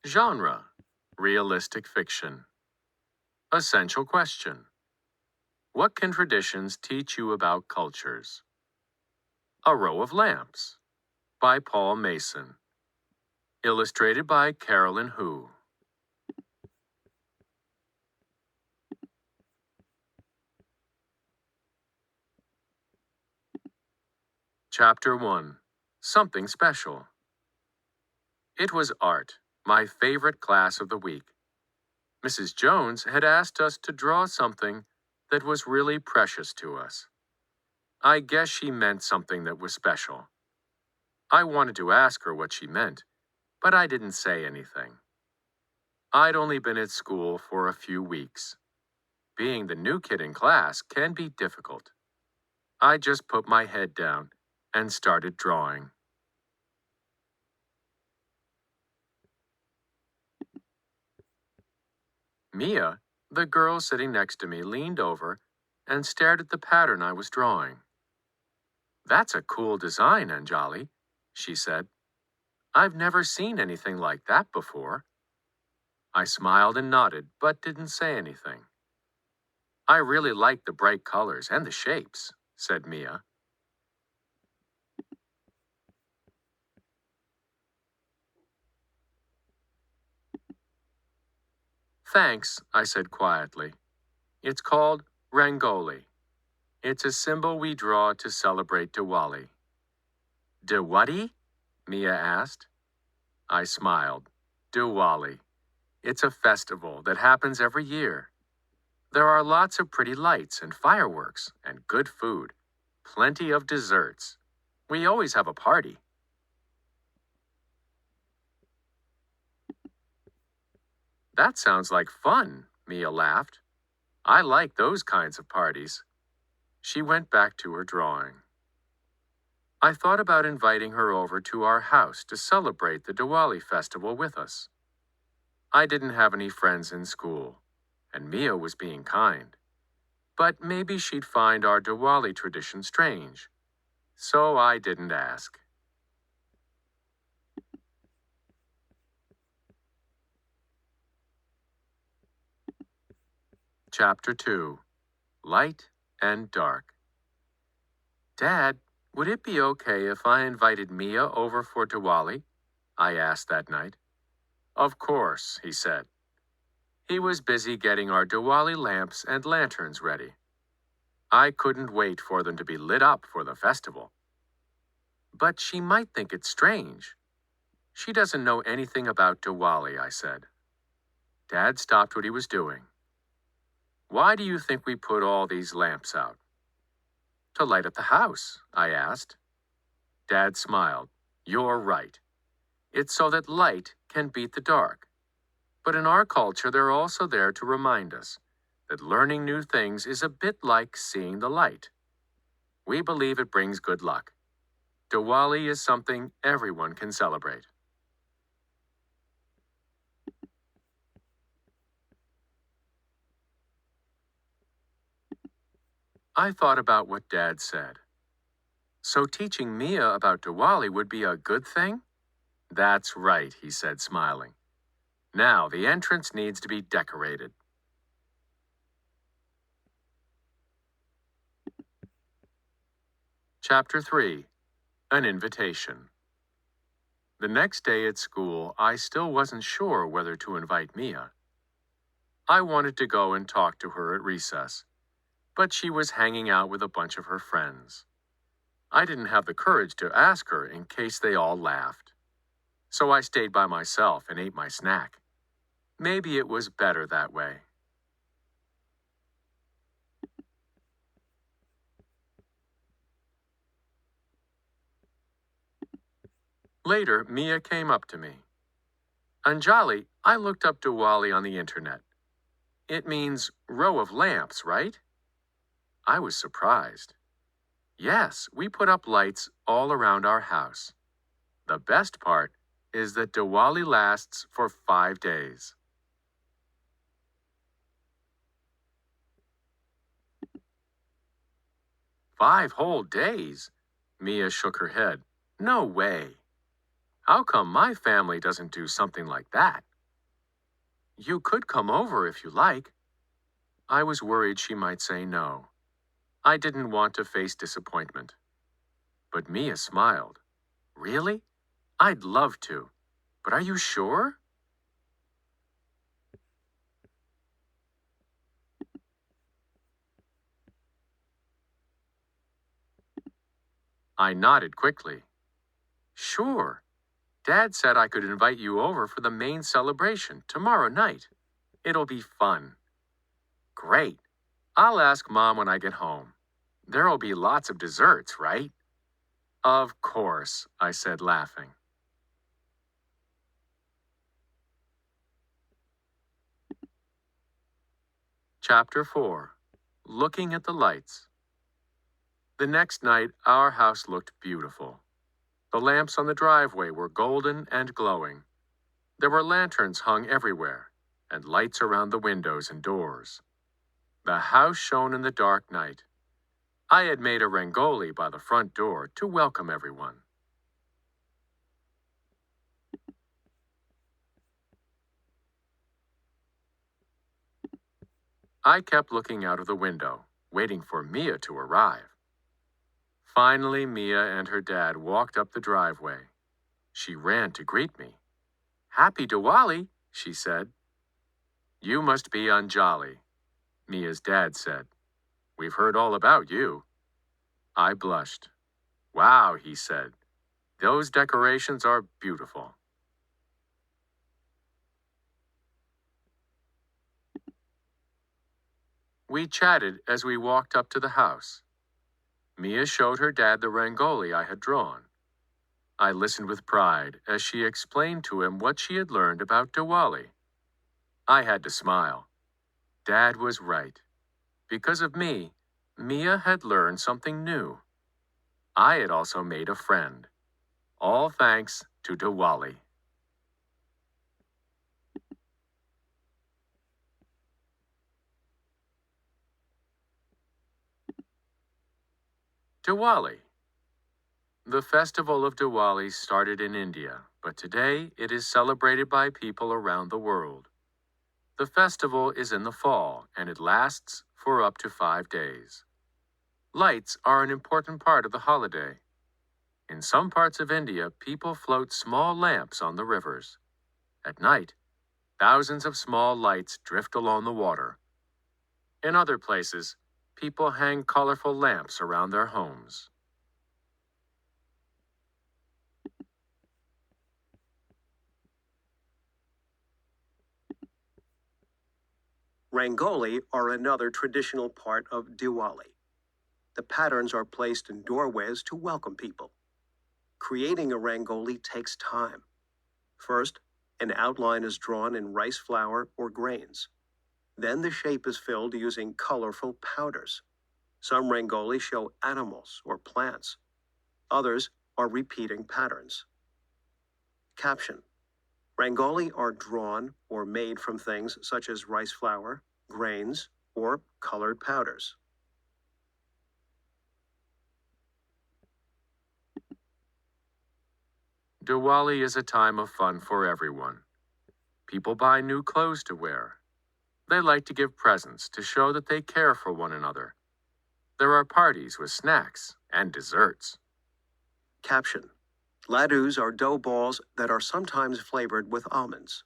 Genre: realistic fiction. Essential question: what can traditions teach you about cultures? A Row of Lamps by Paul Mason. Illustrated by Carolyn Hu. Chapter 1: Something Special. It was art, my favorite class of the week. Mrs. Jones had asked us to draw something that was really precious to us. I guess she meant something that was special. I wanted to ask her what she meant, but I didn't say anything. I'd only been at school for a few weeks. Being the new kid in class can be difficult. I just put my head down and started drawing. Mia, the girl sitting next to me, leaned over and stared at the pattern I was drawing. "That's a cool design, Anjali," she said. "I've never seen anything like that before." I smiled and nodded, but didn't say anything. "I really like the bright colors and the shapes," said Mia. "Thanks," I said quietly. "It's called Rangoli. It's a symbol we draw to celebrate Diwali." "Diwali?" Mia asked. I smiled. Diwali. It's a festival that happens every year. There are lots of pretty lights and fireworks and good food. Plenty of desserts. We always have a party. "That sounds like fun," Mia laughed. "I like those kinds of parties." She went back to her drawing. I thought about inviting her over to our house to celebrate the Diwali festival with us. I didn't have any friends in school, and Mia was being kind. But maybe she'd find our Diwali tradition strange. So I didn't ask. Chapter 2: Light and Dark. "Dad, would it be okay if I invited Mia over for Diwali?" I asked that night. "Of course," he said. He was busy getting our Diwali lamps and lanterns ready. I couldn't wait for them to be lit up for the festival. "But she might think it's strange." "She doesn't know anything about Diwali," I said. Dad stopped what he was doing. "Why do you think we put all these lamps out?" "To light up the house," I asked. Dad smiled. "You're right. It's so that light can beat the dark. But in our culture, they're also there to remind us that learning new things is a bit like seeing the light. We believe it brings good luck. Diwali is something everyone can celebrate." I thought about what Dad said. "So teaching Mia about Diwali would be a good thing?" "That's right," he said, smiling. "Now the entrance needs to be decorated." Chapter 3: An Invitation. The next day at school, I still wasn't sure whether to invite Mia. I wanted to go and talk to her at recess, but she was hanging out with a bunch of her friends. I didn't have the courage to ask her in case they all laughed. So I stayed by myself and ate my snack. Maybe it was better that way. Later, Mia came up to me. "Anjali, I looked up Diwali on the internet. It means row of lamps, right?" I was surprised. "Yes, we put up lights all around our house. The best part is that Diwali lasts for 5 days." 5 whole days? Mia shook her head. "No way. How come my family doesn't do something like that?" You could come over if you like. I was worried she might say no. I didn't want to face disappointment. But Mia smiled. Really? I'd love to. But are you sure? I nodded quickly. Sure. Dad said I could invite you over for the main celebration tomorrow night. It'll be fun. Great. I'll ask Mom when I get home. There'll be lots of desserts, right? Of course, I said, laughing. Chapter 4. Looking at the Lights. The next night, our house looked beautiful. The lamps on the driveway were golden and glowing. There were lanterns hung everywhere, and lights around the windows and doors. The house shone in the dark night. I had made a rangoli by the front door to welcome everyone. I kept looking out of the window, waiting for Mia to arrive. Finally, Mia and her dad walked up the driveway. She ran to greet me. Happy Diwali, she said. You must be Anjali, Mia's dad said. We've heard all about you. I blushed. Wow, he said. Those decorations are beautiful. We chatted as we walked up to the house. Mia showed her dad the rangoli I had drawn. I listened with pride as she explained to him what she had learned about Diwali. I had to smile. Dad was right. Because of me, Mia had learned something new. I had also made a friend. All thanks to Diwali. Diwali. The festival of Diwali started in India, but today it is celebrated by people around the world. The festival is in the fall, and it lasts for up to 5 days. Lights are an important part of the holiday. In some parts of India, people float small lamps on the rivers. At night, thousands of small lights drift along the water. In other places, people hang colorful lamps around their homes. Rangoli are another traditional part of Diwali. The patterns are placed in doorways to welcome people. Creating a rangoli takes time. First, an outline is drawn in rice flour or grains. Then the shape is filled using colorful powders. Some rangoli show animals or plants. Others are repeating patterns. Caption: Rangoli are drawn or made from things such as rice flour, grains, or colored powders. Diwali is a time of fun for everyone. People buy new clothes to wear. They like to give presents to show that they care for one another. There are parties with snacks and desserts. Caption: Laddus are dough balls that are sometimes flavored with almonds.